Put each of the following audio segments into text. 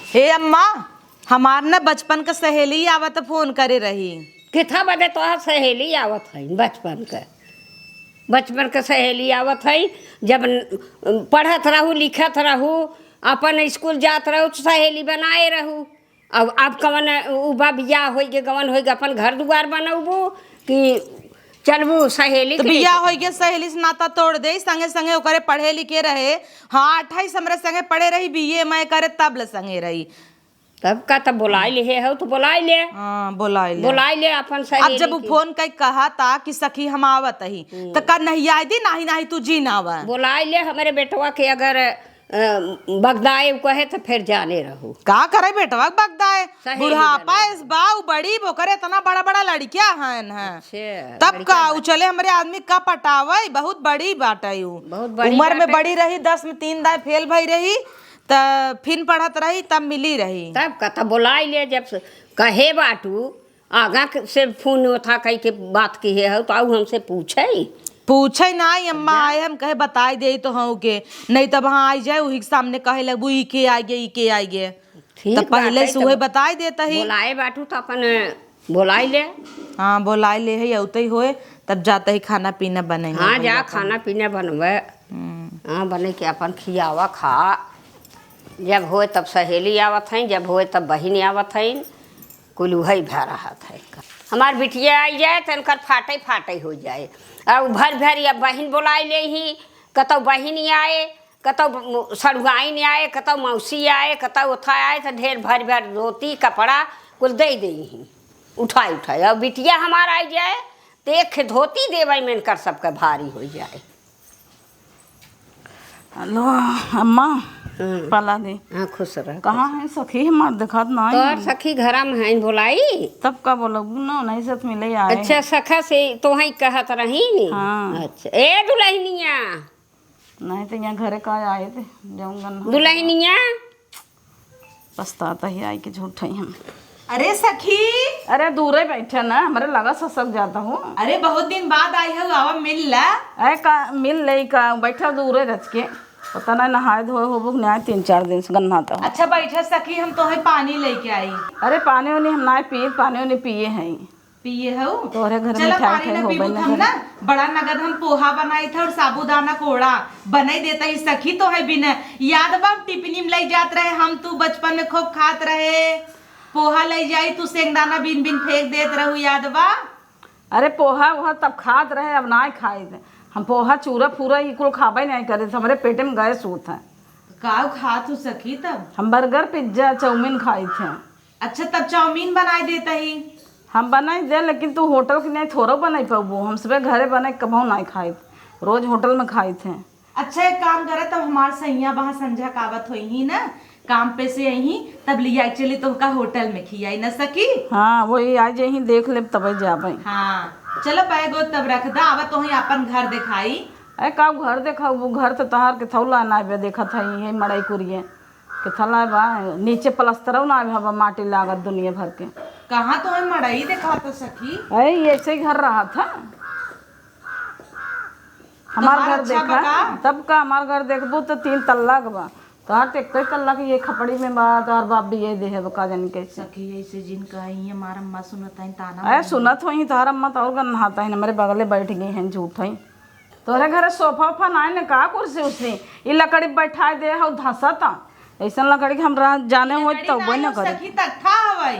हे अम्मा, हमार न बचपन का सहेली आवत फोन करे रही। किथा बदे तोहार सहेली आवत है बचपन के सहेली आवत है। जब पढ़त रहू लिखत रहू अपन स्कूल जात रहू तो सहेली बनाए रहू। अब कवन उबा बियाह हो गे गवन हो गे अपन घर दुआर बनबू कि चलबू सहेली तो बिया हो गया सहेली से नाता तोड़ दे। संगे संगे ओकरे पढ़े लिखे रहे। हाँ 28 हमरे संगे पढ़े रही, बीए मैं करे तब ले संगे रही। तब का तब बुलाई ले हो तो बुलाई ले। हाँ बुलाई ले अपन सहेली। अब जब वो फोन कई कहा था कि सखी हम आवत ही तो का नहीं आई दी नहीं तू जी ना आवा। बुलाई ले हमारे बेटवा के अगर बगदाए कहे तो फिर जाने रहू का करे बेटवा बगदाए बुढ़ापा इस बाऊ बड़ी बोकरे इतना बड़ा बड़ा लड़कियां हैं तब का उ चले हमारे आदमी का पटावे बहुत बड़ी बाटे। उम्र में बड़ी रही 10 में 3 दाए फेल भई रही तब फिर पढ़त रही तब मिली रही। तब का तब बुलाई ले जब कहे बाटू आगा से फोन उठा कही के बात की है तो आऊ हमसे पूछे नहीं अम्मा आए हम कहे बताई दे तो हाँ के नहीं तब हाँ आई जाए वही सामने कहे लगबू ई के आई गे तो पहले से वही बताई देता ही। बोलाए बाटू तो अपन बोलाई ले। हाँ बोलाई ले है औते ही होए तब जाता ही खाना पीना बने। हाँ जा खाना पीना बनवे। हाँ बने के अपन खियावा खा। जब होए तब सहेली आवत है, जब होए तब बहिन आवत है। कुल वही भा रहा था। हमार बिटिया आई जाए तो इनकर फाटे हो जाए। अब भर अब बहिन बुलाई ले ही कतौ बहिन आए कतौ सड़ुआइन आए कतौ मौसी आए कतौ उठा आए तो ढेर भर धोती कपड़ा कुल दे ही उठाए। अब बिटिया हमार आई जाए तो एक धोती देवे में इनकर सबका भारी हो जाए। हेलो अम्मा पाला दे। हाँ खुश रह। कहाँ है सखी हमार दिखात ना तो सखी घरा में है बोलाई तब का बोलो ना नहीं साथ मिले आए। अच्छा सखा से तो ही कहत रही नी। हाँ। अच्छा ए दुल्हनिया नहीं तो यहाँ घरे का आए थे जाऊंगा ना। दुल्हनिया पछताता ही आई के झूठ ही हम। अरे सखी अरे दूर बैठे ना हमारे लगा ससक जाता हूँ। अरे बहुत दिन बाद आई है आवा मिल ला। अरे का मिल ले का बैठा दूर रच के पता नहीं नहाए धोए हो न्याय 3-4 दिन से गन्नाता हूँ। अच्छा बैठा सखी हम तो है पानी लेके आई। अरे पानी उनी हम ना पिए हैं पिए हो तोहरे घर चलो में पानी ना पीबू हम ना बड़ा नगद हम पोहा बनाई था और साबूदाना कोड़ा बनाई देता ही सखी तो है बिना याद बा टिफिनी में ले जात रहे हम तू बचपन में खूब खात रहे पोहा ले जाई तू सेंगदाना बिन बिन फेंक देत रहू याद बा। अरे पोहा वह तब खात रहे अब ना खाए थे हम पोहा चूरा पूरा कुल खाबे नहीं करे हमारे पेटे में गैस होता है। का खा तू सखी तब हम बर्गर पिज्जा चाउमीन खाए थे। अच्छा तब चाउमीन बनाई देता ही हम बनाई दे लेकिन तू होटल की नहीं थोड़ा बनाई पाबू हम सब घरे बनाए कभी नहीं खाए रोज होटल में खाए थे। अच्छा एक काम करे तब हमार सैया वहाँ संझा कावत हुई ही ना काम पे से यही तब लिया चली तो का होटल में खियाई न सकी। हाँ वही आज यही देख ले तब जाबे। हाँ चलो बैगो तब रख दा आवा तो ही अपन घर दिखाई। अरे का घर देखा वो घर तो तहार के थौला ना बे देखा था यही मड़ाई कुरिए के थला बा नीचे प्लास्टर ना हवा माटी लागत दुनिया भर के। कहाँ तो है मड़ई देखा तो सखी। अरे ऐसे ही घर रहा था हमार घर अच्छा देखा तब का हमार घर देखबू तो 3 तल्ला का बा तोहार तो 1 तल्ला की ये खपड़ी में बा तोहार बाप भी ये दे है का जानी कैसे। सखी ऐसे जिनका ही हमारा अम्मा सुनता है ताना। अरे सुनत हो तोहार अम्मा तो और नहाता है हमारे बगले बैठ गई हैं झूठ है तोहरे घर सोफा वोफा ना ने का कुर्सी उसी ये लकड़ी बैठा दे हो धसता ऐसा लकड़ी हम जाने हो तो वही ना करे सखी तख्ता हवाई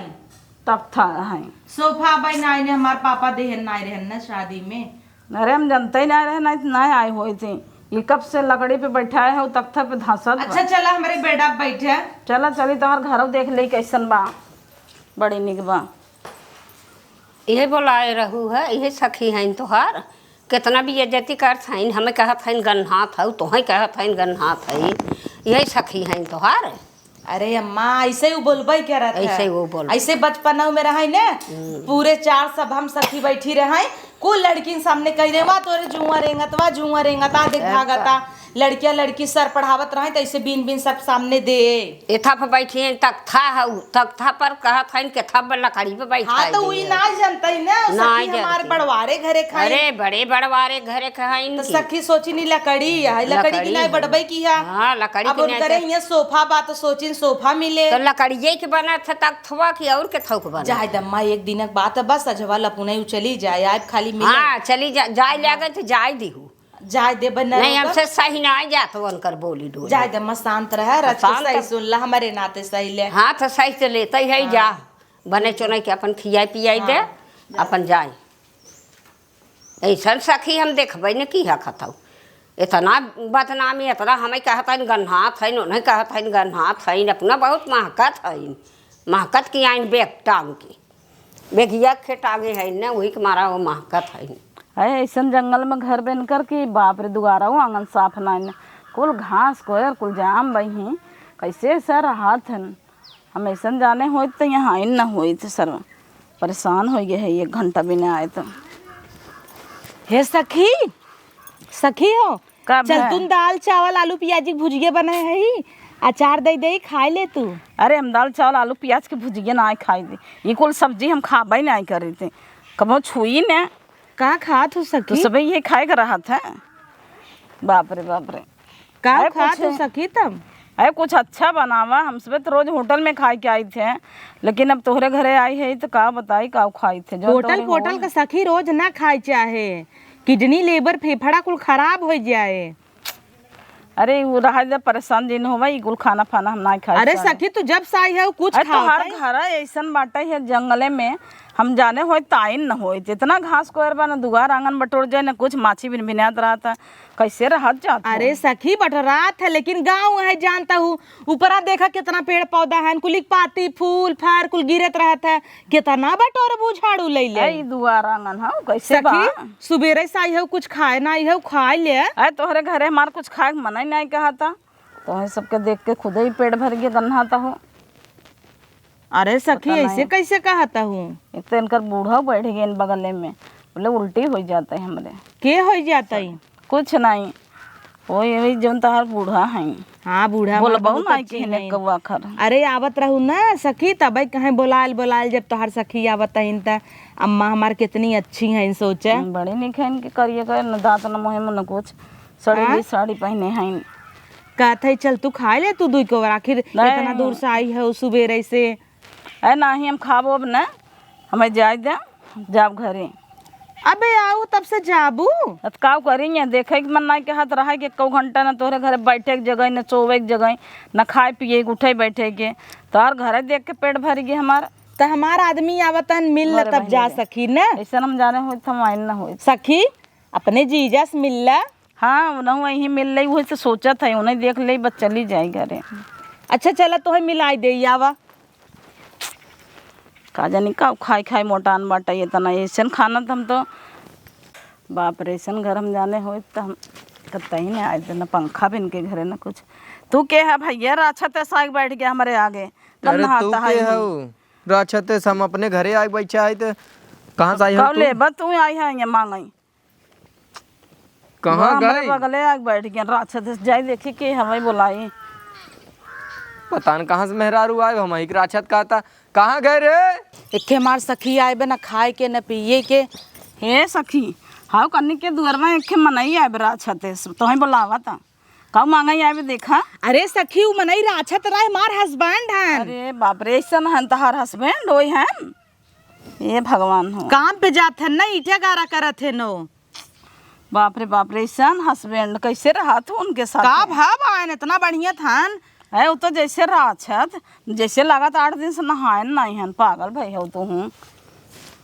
तब था है सोफा बाई नाई ने हमार पापा देहन नाई रहन ना शादी में। अरे हम जानते ही नहीं रहे नहीं आए हुए थे ये कब से लकड़ी पे बैठाए हो तख्ता पे धसत। अच्छा चला हमारे बेटा बैठे चला चली तोहार घर देख ले कैसन बा बड़ी निक बा। यही बोलाए रहू है यही सखी हैं तोहार कितना भी इज्जती कर थाइन हमें कहत हन गन्हात हऊ तोहें कहत हन गन्हात है यही सखी हैं तोहार। अरे अम्मा ऐसे ही बोलबे क्या रहता है ऐसे वो बोल ऐसे बचपन में रहे ने पूरे 4 सब हम सखी बैठी रहे कुल लड़की सामने कह रहे वा तोरे जुआ रेंगतवा देख भागता लड़किया लड़की सर पढ़ावत रहे तो ऐसे बीन बीन सब सामने दे। एथा पर बैठी हैं तख्ता है, तख्ता पर कहत है के था पर लकड़ी पे बैठा हाँ तो वही ना जानता ही ना सखी हमारे बड़वारे घरे खाए। अरे बड़े बड़वारे घरे खाइन तो सखी सोची नहीं लकड़ी है, लकड़ी की नहीं बढ़बई की है। हां लकड़ी अब उनकरे यहाँ सोफा बा तो सोचिन सोफा मिले तो लकड़िये के बना था तख्तवा की और के थौक बना। जाय दम्मा एक दिन बात है बस अजवा लपुनई चली जाए आप खाली मिले। हां चली जाय ले गए तो जाय दीहू जाय दे बना नहीं हमसे सही ना जात उनकर बोली डोली। जाय दम्मा शांत रह रच के सही सुन ला हमारे नाते सही ले। हां तो सही से लेते है जा बने चोने के अपन खियाई पियाई दे अपन जाय। ऐसा सखी हम देखबे न की है खतौ इतना बदनामी इतना हमें कहता है गन्हात है नहीं कहता है गन्हात है अपना बहुत महकत है महकत की आइन बेग टांग की बेगिया खेत आगे है न वही के मारा वो महकत है ऐसा जंगल में घर बनकर कि बाप रे दुआरा वो आंगन साफ ना कुल घास कोयर कुल जाम बही कैसे सर हाथ है हम ऐसा जाने हो तो यहाँ आइन न हो थे सर परेशान हो गए है 1 घंटा भी नहीं आए तो। हे सखी सखी हो कब चल है? तुम दाल चावल आलू प्याजी के भुजिया बनाए है अचार दे खाई ले तू। अरे हम दाल चावल आलू प्याज के भुजिया ना खाई दे ये कुल सब्जी हम खाबे नहीं करे थे कबो छुई न कहाँ खात हो तो सखी सब ये खाए का रहा था। बाप रे कहाँ अरे खात कुछ हो सखी तब। अरे कुछ अच्छा बनावा हम सब तो रोज होटल में खाए के आई थे लेकिन अब तोहरे घरे आई है तो का बताई का खाई थे जो होटल पोटल का सखी रोज ना खाए चाहे किडनी लेबर फेफड़ा कुल खराब हो जाए। अरे वो रहा दे परेशान दिन हो भाई कुल खाना फाना हम ना खाए। अरे सखी तू जब साई है कुछ अरे तो खाओ हर घर ऐसा बाटे है जंगले में हम जाने हो ताइन न हो इतना घास को बा न दुआर आंगन बटोर जाए न कुछ माछी बिन बिनात रहा था कैसे रहत जाता। अरे सखी बटरात है लेकिन गाँव है जानता हूँ ऊपरा देखा कितना पेड़ पौधा है कुल पाती फूल फार कुल गिरत रहता है कितना बटोर बू झाड़ू ले ले दुआर आंगन हो कैसे बा सखी सुबेरे से आई हो कुछ खाए ना आई हो खाए ले। अरे तोहरे घरे हमार कुछ खाए के मना ही नहीं कहा था तो सबके देख के खुद ही पेट भर गया गन्हाता हो। अरे सखी ऐसे कैसे कहता हूँ एक तो इनकर बूढ़ा बैठ गए इन बगले में बोले उल्टी हो जाता है हमरे के हो जाता है कुछ नहीं वो यही जो तहार बूढ़ा है। हाँ बूढ़ा बोल हमार बहु बहुत ना अच्छी कि नहीं। कौवा खर अरे आवत रहू ना सखी तब कहे बोलायल जब तोहार सखी आवत है त अम्मा हमार कितनी अच्छी है सोचा बड़े निक है इनके करिए कर न दांत न मुँह में न कुछ सड़ी साड़ी पहने हैं कहते चल तू खाए ले तू 2 को आखिर इतना दूर से आई है सुबेरे से। अरे ना ही हम खाबो अब न हमें जाए दे जाब घरे अबे आओ तब से जाबू अब का करेंगे देखे के मन ना के हाथ रहा कि 1 घंटा न तोहरे घरे बैठे के जगह न सोवे के जगह न खाए पिए के उठे बैठे के तोहर घरे देख के पेट भर गए हमारा तो हमार आदमी आवतन मिल तब जा सखी न ऐसा हम जाने हो तो हम आइन न हो सखी अपने जीजा से मिल ला। हाँ उन्हें वहीं मिल रही वही से सोचा था उन्हें देख ले बस चली जाए घरे। अच्छा चला तो मिलाई दे आवा का जानी का खाए खाए मोटान बाटा ये तना ऐसा खाना तो हम तो बाप रे ऐसा घर हम जाने हो तो हम कतई नहीं आए थे न पंखा भी इनके घरे न कुछ। तू के है भैया राछा ते साग बैठ गया हमारे आगे अरे तू के हो राछते हम अपने घरे आए बैठा है तो कहाँ से आई हो ले बस तू आई है ये मांगई कहाँ गए बगले आग बैठ गया राछते जाई देखी के हमें बुलाई पता न कहाँ से मेहरारू आए हम ही राछत का था कहाँ गए रे इखे मार सखी आए बे न खाए के न पिए के। हे सखी हाँ कन्नी के दुआर में एक मनई आए राछते तो ही बुलावा था का मांगई आए देखा। अरे सखी उ मनई राछत रहे हमार हस्बैंड हैं। अरे बाप रे ऐसा हन तहार हस्बैंड होई हन ये भगवान हो काम पे जात है ना ईटे गारा करत है नो बाप रे ऐसा हस्बैंड कैसे रहा तू उनके साथ का भाव आयन इतना बढ़िया थान है वो तो जैसे राछत जैसे लगा 8 दिन से नहायन नहीं हन पागल भाई हो तू हूँ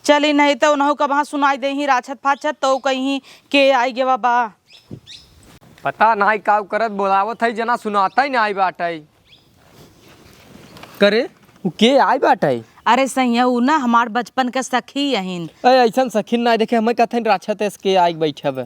चली नहीं तो उन्हों कहाँ सुनाई दे ही राछत फाछत तो कहीं के आई गे बाबा पता नहीं का करत बोलावत है जना सुनाता ही नहीं बाटे करे के आई बाटे अरे सैया ऊ ना हमार बचपन का सखी यहीन। ऐसा सखीन ना देखे हमें कहते हैं राछत के आई बैठब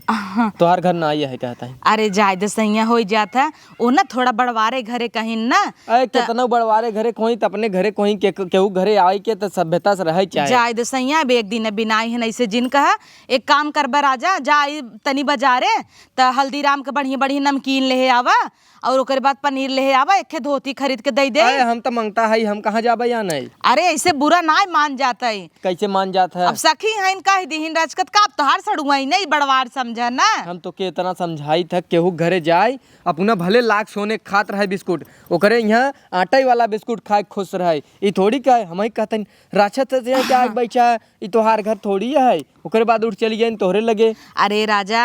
तोहार घर ना आई है कहता है। अरे जायद सैया हो जाता वो ना थोड़ा बड़वारे घरे कहीं ना। कितना बड़वारे घरे कोई अपने घरे कोई केहू घरे आई के तो सभ्यता से रहे चाहे। जायद सैया अब एक दिन बिनाई है ऐसे जिन कहा एक काम करबा राजा जा तनी बाजारे त हल्दीराम के बढ़िया बढ़िया नमकीन ले आवा और ओकर बाद पनीर ले आवा एक धोती खरीद के दे दे। हम तो मांगता है हम कहाँ जाबे या नहीं। अरे ऐसे बुरा ना मान जाता है। कैसे मान जाता है? अब सखी है इनका दीहिन राजकत का तोहार सड़ुआ नहीं बड़वार समझा ना। हम तो के इतना समझाई था केहू घरे जाए अपना भले लाख सोने खात रहे बिस्कुट ओकरे यहाँ आटा वाला बिस्कुट खाए खुश रहे। ई थोड़ी का हम कहते राक्षस से क्या बैठा ई तोहार घर थोड़ी है ओकरे बाद उठ चली गई तोहरे लगे। अरे राजा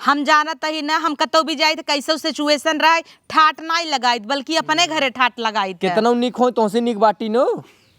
हम जानत ही ना हम कतो भी जाए कैसे सिचुएशन रहे ठाट नहीं लगाई बल्कि अपने घरे ठाट लगाई कितना निक हो तो से निक बाटी नो।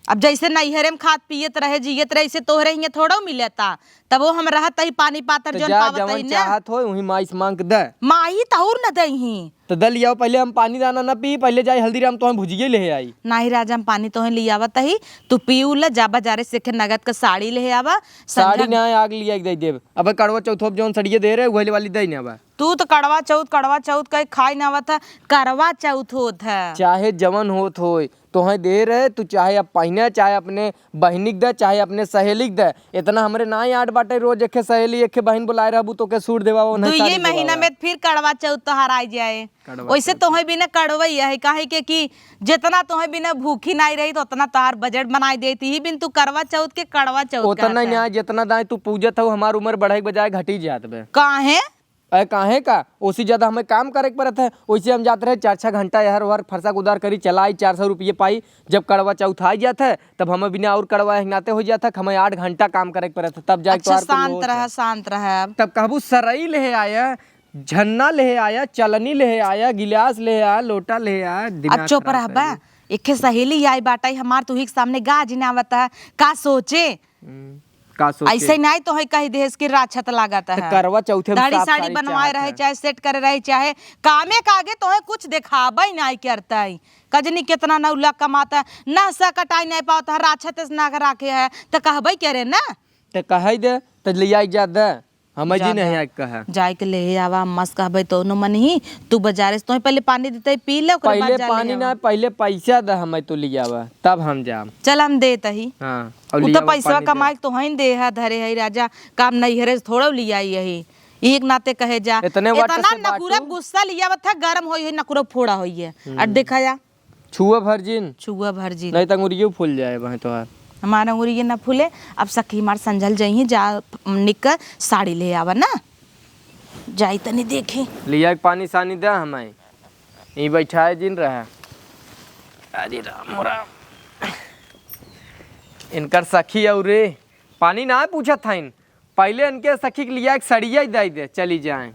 अब जैसे नैहरे में खात पियत रहे जियत रहे से तोहरे हियां थोड़ा मिलता तब वो हम रहत ही पानी पातर जोन पावत ही ना चाहत हो वही माइस मांग दे माई तहुर न दही तो दल लियाओ पहले हम पानी दाना ना पी पहले जाए हल्दीराम तो हम भुजिए ले आई। नहीं राजा हम पानी तो ले आवत ही तू पीऊ ले जा बाजारे से नगद का साड़ी ले आवा। साड़ी ना आग लिया दे देव अब कड़वा चौथ जोन सड़िए दे रहे वही वाली दे ना। तू तो कड़वा चौथ कहीं खाई ना आवत है करवा चौथ होत है चाहे जवन होत हो तो दे रहे तू चाहे अब पहने चाहे अपने बहनिक दे चाहे अपने सहेलिक दे इतना हमरे ना आट बाटे रोज एक सहेली एक बहन बुलाए रहबू तो के सूट देवा तू ये महीना में फिर कड़वा चौथ तोहार आ जाए वैसे तोहे बिना कड़वई है काहे के कि जितना तोहे बिना भूखी नहीं रही तो उतना तोहार बजट बनाई देती ही बिन तू करवा चौथ के कड़वा चौथ उतना ना जितना दाए तू पूजत हो हमार उम्र बढ़ाई बजाय घटी जात बे काहे काहे का उसी ज्यादा हमें काम करे पड़त है वैसे हम जाते रहे 4-6 घंटा यार वर फरसा उधार करी चलाई 400 रुपये पाई जब कड़वा चौथ आ जाता है तब हमें बिना और कड़वा हिंगाते हो जाता हमें 8 घंटा काम करे पड़त है तब जाके अच्छा, शांत रहा तब कहबू सरई ले आया झन्ना ले आया चलनी ले आया गिलास ले आया लोटा ले आया। अब चुप रह एक सहेली आई बाटा हमार तू ही सामने गाज नावत है का सोचे ऐसे नहीं तो है कहीं देश की राक्षत लागत है करवा चौथे दाढ़ी साड़ी बनवाए रहे चाहे सेट करे रहे चाहे कामे कागे तो है कुछ दिखाबे नहीं करता है कजनी कितना नौला कमाता है ना सा कटाई नहीं पाता है राक्षत ना राखे है तो कहबे करे ना तो कह दे तो ले आई जा दे हम जी नहीं आ कहा जाए के ले आवा मस्त कहबे तो न मन ही तू बाजारे से तो पहले पानी देते पी ले पहले पानी ना पहले पैसा दे हमें तो ले आवा तब हम जाम चल हम देत ही। हां उ तो पैसा कमाई तो हइन दे है धरे है राजा काम नहीं हरे थोड़ा लिया यही एक नाते कहे जा इतना नकुरा गुस्सा लिया था गरम होई है नकुरा फोड़ा होई है और दिखाया छुआ भरजिन नहीं तो अंगुरियो फूल जाए वहां तो हमारा अंगूरी ये ना फूले। अब सखी मार संजल जाइए जा निकल साड़ी ले आवा ना जाई तनी देखी लिया पानी सानी दे हमें यही बैठाए जिन रहा। अरे राम राम इनकर सखी और रे पानी ना पूछा था इन पहले इनके सखी के लिया एक सड़िया दे दे चली जाए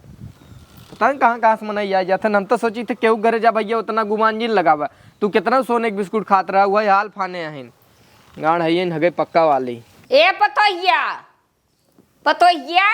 पता नहीं कहाँ से मनाई जाता। हम तो सोची थे केहू घरे जा भैया उतना गुमान जिन लगावा तू कितना सोने के बिस्कुट खात रहा हुआ हाल फाने आहिन गाड़ है हगे पक्का वाली ए पतोहिया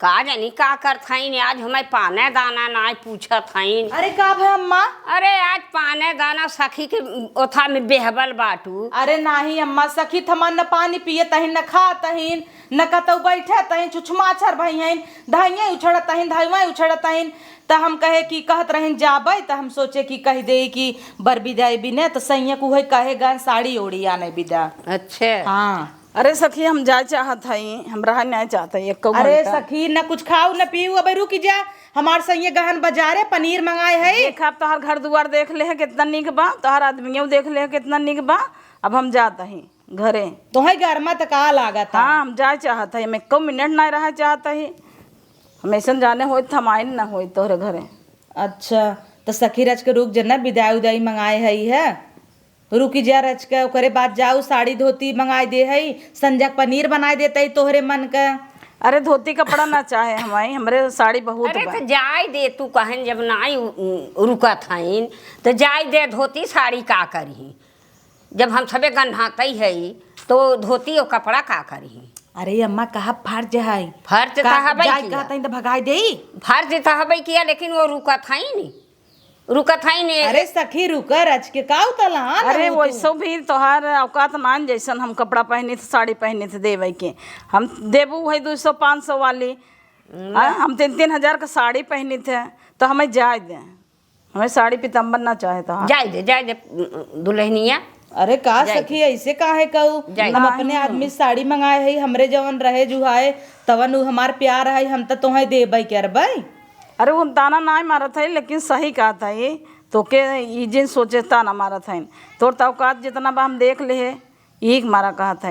का जानी का कर थाइन आज हमें पाने दाना ना पूछा थाइन। अरे का भाई अम्मा अरे आज पाने दाना सखी के ओथा में बेहबल बाटू। अरे नाही अम्मा सखी थमन न पानी पिए तहिन न खा तहिन न कतौ बैठे तहिन छुछमाछर भइहन धाइया उछड़ तहिन धाइवा उछड़ तहिन त हम कहे कि कहत रहिन जाबै त हम सोचे कि कह दे कि बर विदाई बिने तो सैया को कहे गन साड़ी ओड़ी आने विदा। अच्छे हाँ अरे सखी हम जाए चाहत हई हम रह नहीं चाहते एक अरे सखी न कुछ खाऊ न पीऊ अब रुक जा हमार सैया गहन बाजारे पनीर मंगाए है देखा तोहर घर दुआर देख ले है कितना निक बा तोहर आदमियों देख ले है कितना निक बा अब हम जात हई घरे तो है घर में तो का लागत हाँ हम जाए चाहत हई हम 1 मिनट नहीं रह चाहत हई हमेशा जाने हो थमाइन न हो तोहरे घरे। अच्छा तो सखी रच के रुक जना विदाई उदाई मंगाए है रुकी जा रच के ओकरे बाद जाऊ साड़ी धोती मंगाई दे है संजय पनीर बनाए देते तोहरे मन का। अरे धोती कपड़ा ना चाहे हमारी हमरे साड़ी बहुत अरे तो जाय दे तू कहन जब नाई रुका थाइन तो जाय दे धोती साड़ी का करी जब हम सबे गन्हाते है तो धोती और कपड़ा का करी। अरे अम्मा कहा फर्ज है फर्ज तो हबे कहता तो भगाई दे फर्ज तो हबे किया लेकिन वो रुका था ही नहीं रुकत है ने। अरे सखी रुका रच के का उतला। अरे वैसो भी तोहार औकात मान जैसन हम कपड़ा पहनी थे साड़ी पहनी थे देवे के हम देबू है 200-500 वाली। हम 3-3 हजार का साड़ी पहनी थे तो हमें जाए दे, हमें साड़ी पीताम्बर ना चाहे तो। जाए दे दुल्हनिया। अरे का सखी ऐसे काहे कहू, हम अपने आदमी साड़ी मंगाए है, हमरे जवन रहे जुहाए तवन उ हमार प्यार है, हम तो तुम्हें देबै करबै। अरे वो ताना ना मारत है लेकिन सही कहा था ये तो के ये जिन सोचे ताना मारत है तोर तौकात जितना बा हम देख ले है एक मारा कहा था।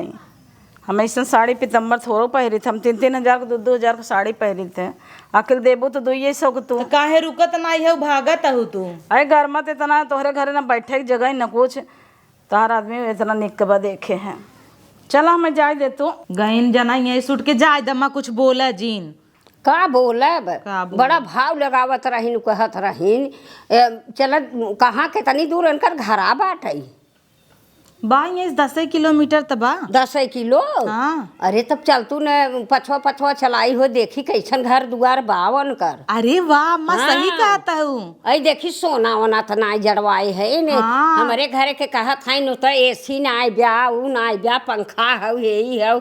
हम ऐसा साड़ी पीतम्बर थोड़ो पहरी थे, हम 3-3 हजार का 2-2 हजार का साड़ी पहरी थे। आखिर देबो तो 200 के तू तो काहे रुकत नहीं है भागत हूँ तू। अरे घर मत इतना तोहरे घरे ना बैठे की जगह न कुछ तार आदमी इतना निकबा देखे हैं। चला हमें जाए दे तू गईन जना यही सुट के जाए दमा कुछ बोला जीन का बोलब का बोलब? बड़ा भाव लगावत रहीन कहत रहीन चल कहाँ के तनी दूर इनकर घरा बाटे बा ये 10 किलोमीटर तबा 10 किलो। हाँ। अरे तब चल तू न पछवा चलाई हो देखी कैसन घर दुआर बावन कर। अरे वाह अम्मा सही कहता हूँ। अई देखी सोना वोना तो ना जड़वाए है ने। हाँ। हमारे घरे के कहत है न तो एसी ना आए ब्या ऊ ना आए ब्या पंखा हउ यही हउ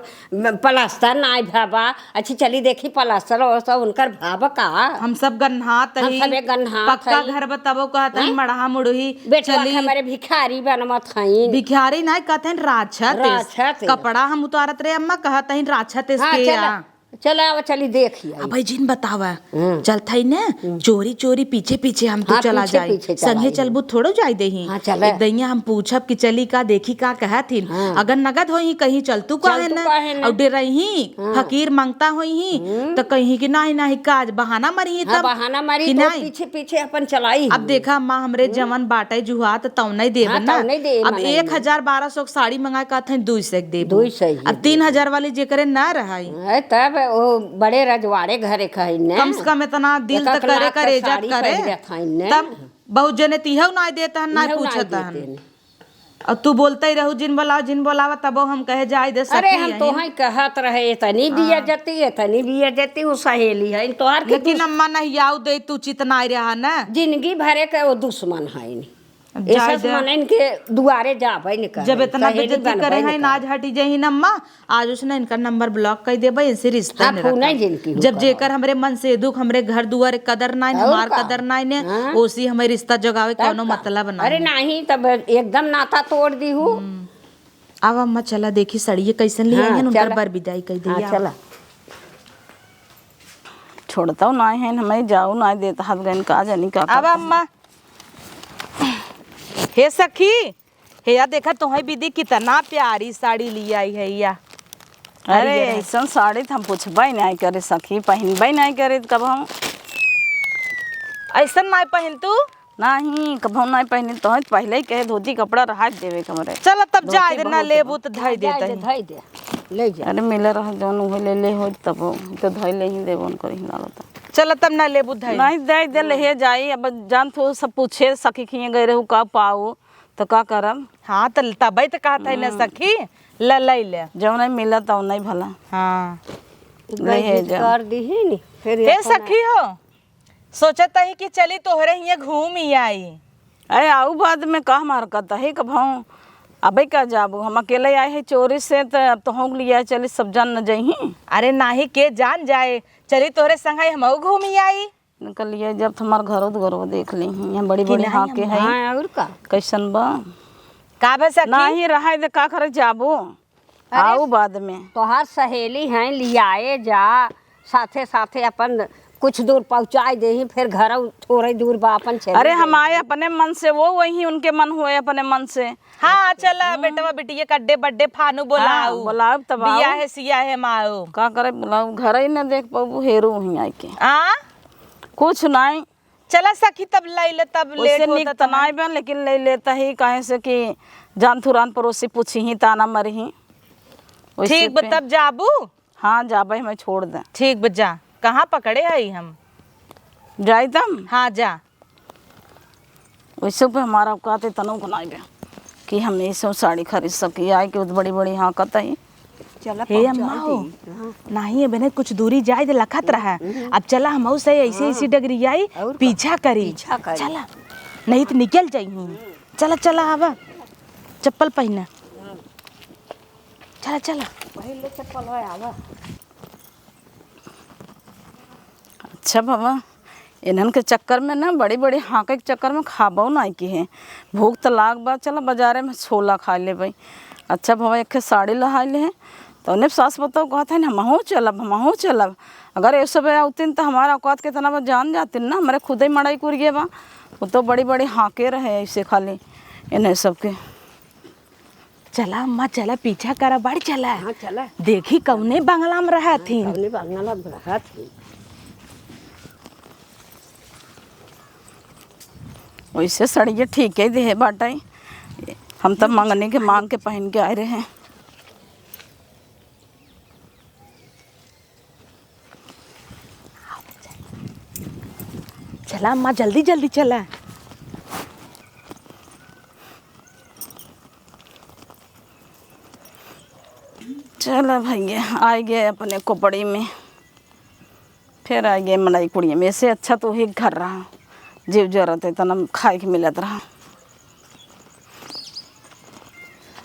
प्लास्टर ना आए भाबा। अच्छी चली देखी प्लास्टर और सब उनकर भाबा का हम सब गन्हात हम ही सबे गन्हात पक्का हई। घर बताबो कहता है मड़हा मुड़ही बेटवा हमारे भिखारी बनमत हईन। भिखारी नहीं कहते हैं राछत राछत। कपड़ा हम उतारत रहे अम्मा कहते हैं राछत हाँ इसके चला चली देखिए। अब भाई जिन बतावा चलता ही ना चोरी चोरी पीछे पीछे हम तो हाँ, चला पीछे जाए पीछे चला संगे जाए। चलबू थोड़ो जाए दे ही हाँ, चले। एक दैया हम पूछब कि चली का देखी का कहथिन अगर नगद होई कहीं चलतू काहे न और डरही फकीर मांगता होई तो कहीं कि नहीं नहीं काज बहाना मरी हाँ, तब बहाना मारी कि तो नहीं। पीछे पीछे अपन चलाई। अब देखा माँ हमरे जवन बाटे जुहा तो तौ नहीं देब हाँ, ना। तौ नहीं दे अब मनई 1,000-1,200 साड़ी मंगा कहते 200 देब 200 ही अब 3,000 वाली जेकरे ना रहाई है, तब वो बड़े रजवाड़े घरे कहीं ने कम से कम इतना दिल एक-एक तो करे लाख का करे इज्जत साड़ी करे पहन रखा इनने। तब बहुत जने तिहौ ना देता है ना इहौ नाई पूछता देते है ने। और तू बोलते ही रहू जिन बोलावा तब हम कहे जाए दे अरे सखी हम यहीं। तो ही कहत रहे इतनी बिया जती इतनी बिया जती वो सहेली है तोहार के लेकिन अम्मा नहीं आऊ दे तू चितना रहा ना जिंदगी भरे के वो दुश्मन है अब जाए ऐसा दे। मन इनके दुआरे जाबे न करे जब इतना सहेली बेइज्जती बनबे करे न हैं आज हटी जाही न अम्मा आज उसने इनका नंबर ब्लॉक कर देबे इनसे रिश्ता हाँ, नहीं फोन नहीं रखा जिनकी जब जेकर हमरे मन से दुख हमरे घर दुआर कदर नहीं और हमार का? कदर नहीं ने हाँ। ओसी हमें रिश्ता जगावे कोनो मतलब अरे नहीं। नहीं तब एकदम नाता तोड़ दी हूँ। अब अम्मा चला देखी सड़िए कैसन लिए हाँ, हैं उनकर चला। बर विदाई कर हाँ दिया चला छोड़ता हूँ ना है हमें जाऊ ना देता हाथ गन का जानी का अब अम्मा हे सखी हे या देखा तुम्हें दीदी कितना प्यारी साड़ी ली आई है या अरे ऐसा साड़ी तो हम पूछबे नहीं करे सखी पहनबे नहीं करे कब हम ऐसा नहीं पहन तू नहीं कब हम नहीं पहनी तो पहले ही कहे धोती कपड़ा रहा देवे कमरे। चल तब जाए दे ना लेबू तो धई देता ही धई दे ले जा अरे मिले रह जौन उहे ले ले हो तब तो धोई ले ही देबो करी डालता चल तब ना लेबू धई नहीं दे दे ले जाई अब जान तो सब पूछे सखी खिए गए रहू का पाऊ तो का करम। हाँ तो तबे तो कहता है ना सखी ले ले जब नहीं मिला तो नहीं भला हाँ ले जा कर दी ही नी फिर हे सखी हो सोचता ही कि चली तोहरे हिया घूम ही आई। अरे आऊ बाद में का मार करता है कब हम अबे का जाबू हम अकेले आए हैं चोरी से तो अब तो हम लिया चली सब जान न जाही अरे नाही के जान जाए चली तोहरे संग हम घूम ही आई। निकल लिए जब तुम्हार घरो घरो देख ली यहाँ बड़ी बड़ी हाँ के है हाँ और का कैसन बा का भे सखी नहीं रहा दे का करे जाबू आऊ बाद में तोहार सहेली हैं लियाए जा साथे साथे अपन कुछ दूर पहुँचाए दे ही फिर घर थोड़ी दूर बा अपन चले अरे हम आए अपने मन से वो वही उनके मन हुए अपने मन से हाँ चला बेटवा बिटिया कड्डे बड्डे फानू बोलाऊ बुलाओ तब आओ। बिया है सिया है माओ का करे बुलाओ घर ही न देख पाबू हेरू ही आए के आ कुछ नहीं चला सखी तब ले तब उससे लेट निक होता तनाई बन लेकिन ले लेता ही काहे से कि जान थुरान पड़ोसी पूछी ही ताना मरही वैसे ठीक पे- तब जाबू हाँ जाबे मैं छोड़ दे ठीक बजा कहाँ पकड़े है हम जाई तम हाँ जा वैसे पे हमारा औकात तनों को नहीं बे कि हम ये सब साड़ी खरीद सकी आए कि बड़ी बड़ी हाँ कहता ही चला हे अम्मा हो नहीं बने कुछ दूरी जाए दे लखत रहा अब चला हम से ऐसे ऐसी डगरी आई और का? पीछा करी पीछा करी। चला नहीं तो निकल जाई। चला चला आवा, चप्पल पहना। चला चला पहले चप्पल है आवा। अच्छा बाबा, इन्हन के चक्कर में ना बड़ी बड़ी हाँके के चक्कर में खाबो ना की है। भूख तो लाग बा, चला बाजारे में छोला खा ले भाई। अच्छा बाबा, एक साड़ी लहा ले हैं तो उन्हें सास बताओ कहते हैं हमहूँ चलब। अगर ये सब आउतीन तो हमारा औकात के तना जान जातीन ना, हमारे खुद ही मड़ाई कुर गए बा। वो तो बड़ी बड़ी हाँके रहे ऐसे खाली इन्हें सबके। चला अम्मा चला, पीछा करा बाड़ी चला। हाँ चला, देखी कौने बंगला में रहा थी। कौने बंगला में रहा थी। वैसे सड़िए ठीक है दे बाटाई, हम तब मंगने के मांग के पहन के आए रहे हैं। चला अम्मा जल्दी जल्दी चला। चलो भैया आ गए अपने कोपड़ी में, फिर आ गए मलाई कुड़िया में। इससे अच्छा तो ही घर रहा, जीव जरूरत है तना खाए के मिलत रहा।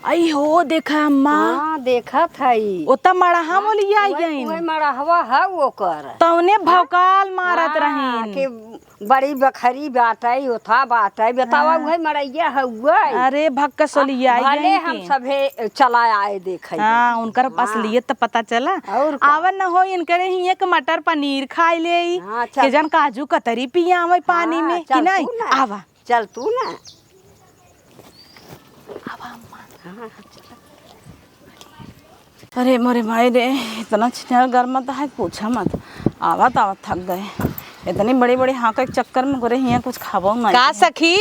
आई हो देखा अम्मा, हाँ देखा था ही। ओता मड़हा मोली आई गई। वही मरा हवा है वो कर। तौने भौकाल मारत रहीन कि बड़ी बखरी बाटाई उठा बाटाई बतावा वही मरैया हुआ। अरे भक्कसोली आई भले गई हम सभे चला आए देखे। हाँ उनकर असलियत तो पता चला। और आवन न हो इनकरे ही एक मटर पनीर खाई ले, हाँ, चल। के जन काजू कतरी पिया आवे पानी में कि नहीं। आवा चल तू ना। अरे मोरे भाई रे, इतना छिनार गर्म था है पूछा मत। आवत आवत थक गए, इतनी बड़ी बड़ी हाँका के चक्कर में गोरे हियाँ कुछ खाबो ना। का सखी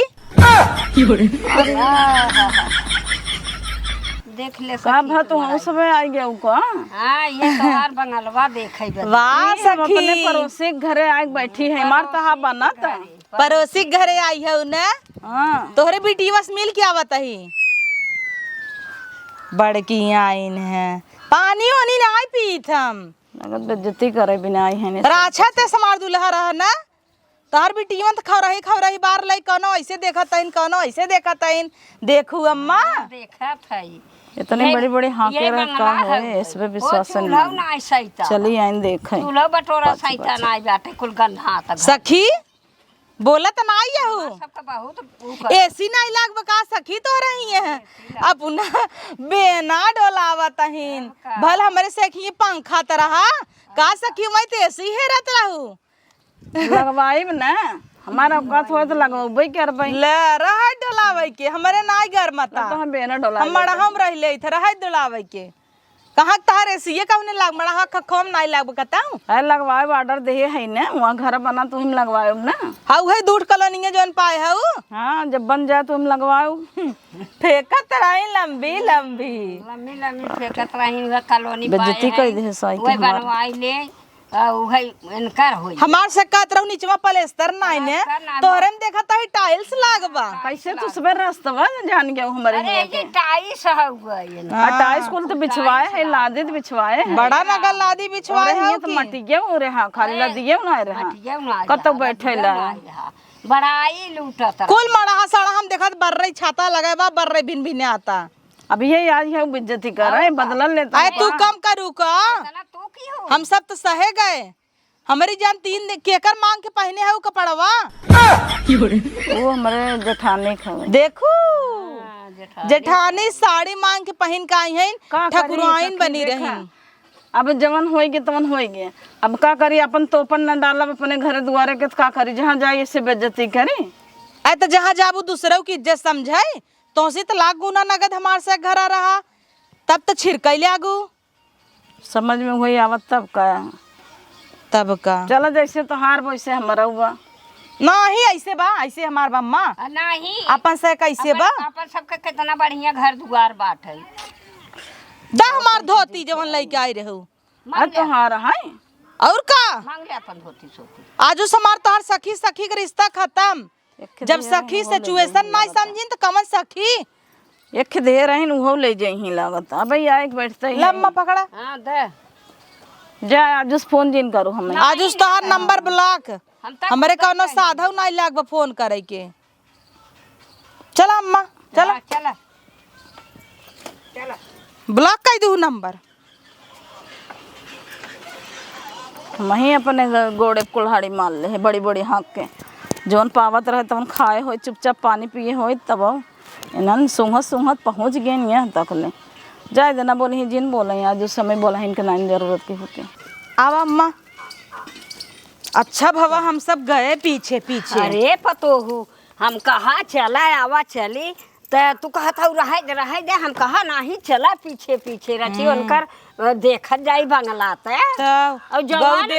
देख ले का भा तू हम सब आई गए को। हाँ ये तोहार बंगलवा देखे बे। वाह हम अपने सखी, पड़ोसी के घरे आके बैठी है। मार तो हा बना था। पड़ोसी के घरे आई है न। हाँ तोहरे बेटी बस मिल के आवत ही। बड़की आइन है, पानी वानी ना पीत हम। नगद बेइज्जती करे बिना आई है। राछा ते समार दुल्हा रह ना। तोहर बेटी तो खौ रही बार लाई, कौनो ऐसे देखत हईन, कौनो ऐसे देखत हईन। देखू अम्मा देखा था ही। इतनी बड़ी बड़ी हाँके रह का है, इस पे विश्वास नहीं। ना सैता चली आइन देखे। चूल्हा बटोरा सैता ना बाटे कुल गंधा तक। सखी बोला तो ना यहू सबका बहुत एसी नहीं लाग बका सखी तो रही है। अपना बेना डोलावत हईन, भल हमरे सखी पंखा तरह का सखी मैं तो एसी है रहत रहू। लगवाई ना, हमारा औकात हो तो लगवाबे करबे। ले रह डोलावे के हमरे नाई घर मता। तो हम बेना डोला हम रहले इधर रह डोलावे के। कहाँ तार एसी कौन लाग मड़ा खम नहीं लाग बताऊं। है लगवाए ऑर्डर दे है ना, वहाँ घर बना तो हम लगवाए ना। हाउ है दूध कॉलोनी जोन पाए हाउ। हाँ जब बन जाए तो हम लगवाओ। फेंकत रही लंबी लंबी लम्बी लम्बी फेंकत रही वह कॉलोनी बेइज्जती कर दे साई वही बनवाई ले वही इनकर होई। हमार से कहत रहू नीचवा प्लास्टर नहीं ने, तोहरे में देखा था टाइल्स लागबा। कैसे तू सुबह रास्ता जान गया हमारे अरे ये टाइस हुआ ये ना। टाइल्स कुल तो बिछवाए है, लादित बिछवाए है। बड़ा नगर लादी बिछवाए है है तो मटी गया हो रे। हाँ खाली ला दिए ना रे। हाँ कतो बैठे ला बड़ाई लूटत कुल मड़ा सड़ा हम देखत बर रही छाता लगाए बर रही भिन भिन आता। अभी ये आज है बेइज्जती कर रहे बदला लेता। आए तू कम करू का, तू की हो। हम सब तो सहे गए। हमारी जान तीन केकर मांग के पहने है कपड़वा। वो हमारे जेठानी खबर देखू जेठानी साड़ी मांग के पहन के आई है, ठकुराइन बनी रही। अब जवन होएगी तवन होएगी। अब का करी, अपन तोपन न डालब अपने घर दुआरे के तो का करी, जहाँ जाए इससे बेइज्जती करी। ऐ तो जहाँ जाबू दूसरों की इज्जत समझाई, तो से तो लाख गुना नगद हमार से घर रहा, तब तो छिड़कैले आगू समझ में वही आवत तब का। तब का चलो जैसे तो हार वैसे हमारा हुआ नहीं ऐसे बा, ऐसे हमार बम्मा नहीं अपन से कैसे बा। अपन सबके कितना बढ़िया घर दुआर बाट है। दा हमार धोती जवन लेके आई रहू अब तो हार है और का मांग ले अपन धोती सोती। आजू समार तोहर सखी सखी के रिश्ता खत्म। जब सखी सिचुएशन नहीं समझिन तो कमन सखी एक दे रही वो ले जाही लागत। अब आए बैठते ही लम्मा पकड़ा। हाँ दे जा आज फोन जिन करो हमें। आजू तोहर नंबर ब्लॉक, हमरे कौनो साधव नहीं लागबा फोन करे के। चला अम्मा चला चला चला ब्लॉक कर दू नंबर। वहीं अपने गोड़े कुल्हाड़ी मार ले है बड़ी बड़ी हाँक के जौन पावत रहे तवन खाए हो चुपचाप पानी पिए हो तब इन्हन सूंघत सूंघत पहुँच गए यहाँ तक ले जाए देना बोले ही जिन बोले आज उस समय बोला इनके नाइन जरूरत की होती। अब अम्मा अच्छा भवा हम सब गए पीछे पीछे। अरे पतोहू हम कहा चला आवा चली तो तू कहत हूँ रह दे हम कहा नहीं चला पीछे पीछे रची उनकर देखत जाई बंगला ते और जवान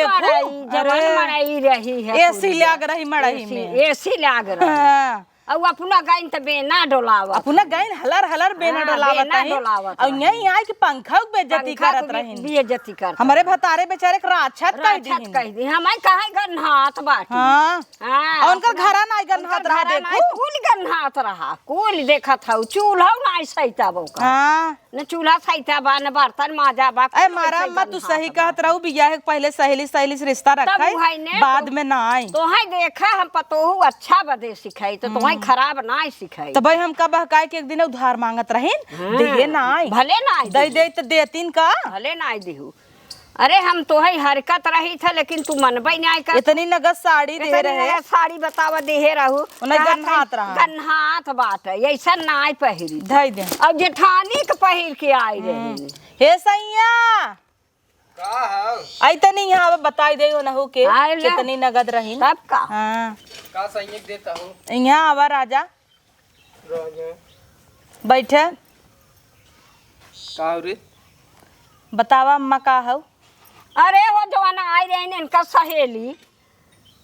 मराई रही है एसी लाग रही मड़ाई में एसी लाग रही हाँ। और अपना गाइन तो बेना डोलावा अपना गाइन हलर हलर बेना डोलावत बेना है डोलावत और यहीं आए कि पंखा के बेइज्जती करत रहिन। बेइज्जती कर हमारे भतारे बेचारे के राक्षत कह दी हमारे कहा गन्हात बाटी हां हाँ और उनका घरा ना गन्हात रहा देखो कुल गन्हात रहा कुल देखत हूँ चूल्हा नहीं सहिता बौका हां न चूल्हा सहिता बा न बर्तन माजा बा ए मारा अम्मा तू सही कहत रहू बियाह के पहले सहेली सहेली से रिश्ता रखा है बाद में ना आई तो है देखा हम पतोहू अच्छा बदे सिखाई तो तुम्हें खराब ना सिखाई तो भाई हम का बहकाए के एक दिन उधार मांगत रहिन दे ना आई भले ना दे दे तो देतीन का भले ना देहू। अरे हम तो है हरकत रही था लेकिन तू मनबई नहीं कर इतनी नगद साड़ी दे रहे साड़ी बतावा देहे रहू उन्हें गन्हात रहा गन्हात बात है ऐसा ना पहिरी धई दे और जेठानी के पहिर के आई रही हे सैया का है आई तनी यहाँ बताई दे हो नहु के आए ले। कितनी नगद रही तब का हां का सही देता हूँ यहाँ आवा राजा बैठे का रे बतावा अम्मा का हो। अरे वो जवान आई रही इनका सहेली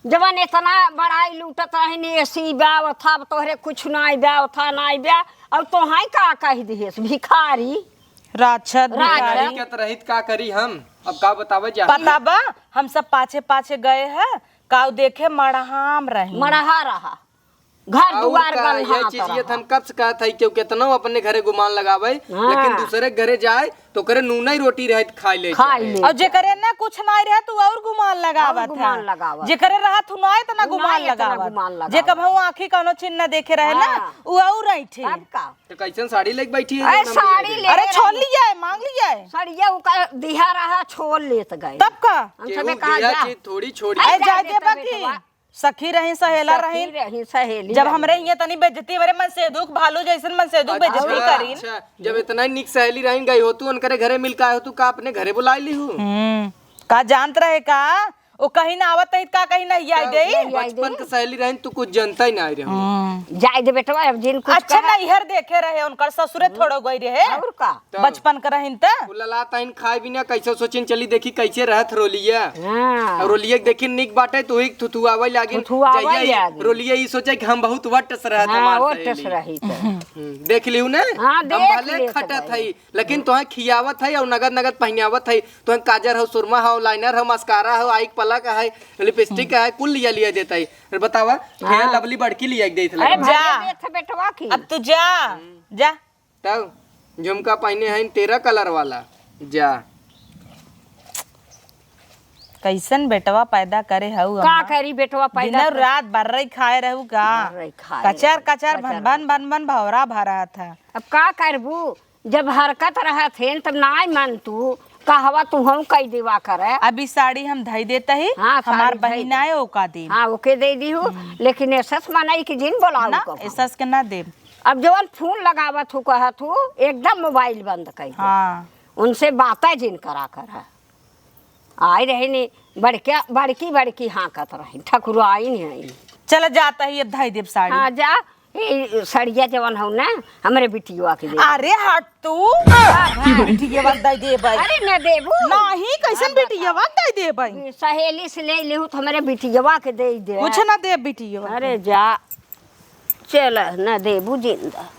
जवान इतना बड़ाई लूटत रही एसी ब्या था तोहरे कुछ नहीं ब्या था नहीं ब्या और तो हाई का कह दिहेस भिखारी राक्षत राक्षत। क्या रहित का करी हम अब का बतावे जा पता बा हम सब पाछे पाछे गए हैं काऊ देखे मड़हाम रही मरहा रहा घर दुआर ये चीज ये थन कब से कहत है क्यों कितना अपने घरे गुमान लगावे लेकिन दूसरे घरे जाए तो करे नूना ही रोटी रहित खाई ले और जे करे ना कुछ नहीं रहे तू और गुमान लगावत गुमान है लगावत। जे करे रहा तू नहीं तो ना गुमान लगावत जे कभू आंखी कोनो चिन्ह न देखे रहे ना उ और रही थे अब का तो कैसन साड़ी लेके बैठी है अरे साड़ी ले अरे छोड़ लिया है मांग लिया है सड़िया उका दिहा रहा छोड़ लेत गए तब का हम केहू सबे कहा दिया जा चीज थोड़ी छोड़ी अरे जा जा दे दे तबे बाकी तो बा। सखी रही सहेला रही रही सहेली जब हमरे ये तनी बेइज्जती मेरे मन से दुख भालू जैसन मन से दुख बेइज्जती करीन अच्छा जब इतना ही निक सहेली रही गई हो तू उनके घरे मिल का हो तू का अपने घरे बुला ली हूँ का जानत रहे का वो कहीं ना आवत है का कहीं नहीं आई दे बचपन के सहेली रही तू कुछ जनता ही ना आई रही जाए दे बेटवा अब जिन कुछ अच्छा नैहर देखे रहे उनकर ससुरे थोड़ो गई रहे और का बचपन के रहिन त लला ताइन खाए बिना कैसे सोचिन चली देखी कैसे रहत रोलिया हां और रोलिया के देखी निक बाटे तो ही थुथुआवे लागी थुथुआवे लागी। रोलिया ई सोचे कि हम बहुत वट से रहत हां हमार वो सहेली टस रही तो देख लियो ने हाँ, हम देख भले लेत खटत भाई। हई लेकिन तोहे खियावत हई और नगद नगद पहनावत हई तोहे काजर हो सुरमा हो लाइनर हो मस्कारा हो आइक पलक है लिपस्टिक है कुल लिया लिया देता है फिर बतावा फेयर लवली बड़की लिया के देत अरे लगा जा। भले देथ बेटवा की अब तू जा जा तब झुमका पहने हैं 13 कलर वाला जा कैसन बेटवा पैदा करे हऊ का करी बेटवा पैदा दिन रात बर्रई खाए रहू का बर्रई खाए कचर कचर भन भन भन भवरा भरा था अब का करबू जब हरकत रहा थे तब नाय मन तू कहवा तू हम कई देवा करे अभी साड़ी हम धई देता ही हाँ, साड़ी हमार धई बहिन आए ओका दे हाँ ओके दे दी हूँ लेकिन ऐसस मनाई कि जिन बोलाऊ ना कहो। ऐसा के ना दे अब जवन फोन लगावत हूँ कहत हूँ एकदम मोबाइल बंद कर दे। हाँ उनसे बातें जिन करा कर है आई रही नहीं बड़की बड़की हाँ कत रही ठकुर आई नहीं आई चल जाता ही अब धई देव साड़ी हाँ जा ये सड़िया जवन हो ना हमारे बिटिया के दे अरे हट तू बिटिया बात दई दे भाई अरे न देबू नहीं कैसन बिटिया बात दई दे भाई सहेली से ले लेहू तो हमारे बिटिया के दे दे कुछ ना दे बिटिया अरे जा चल न देबू जिंदा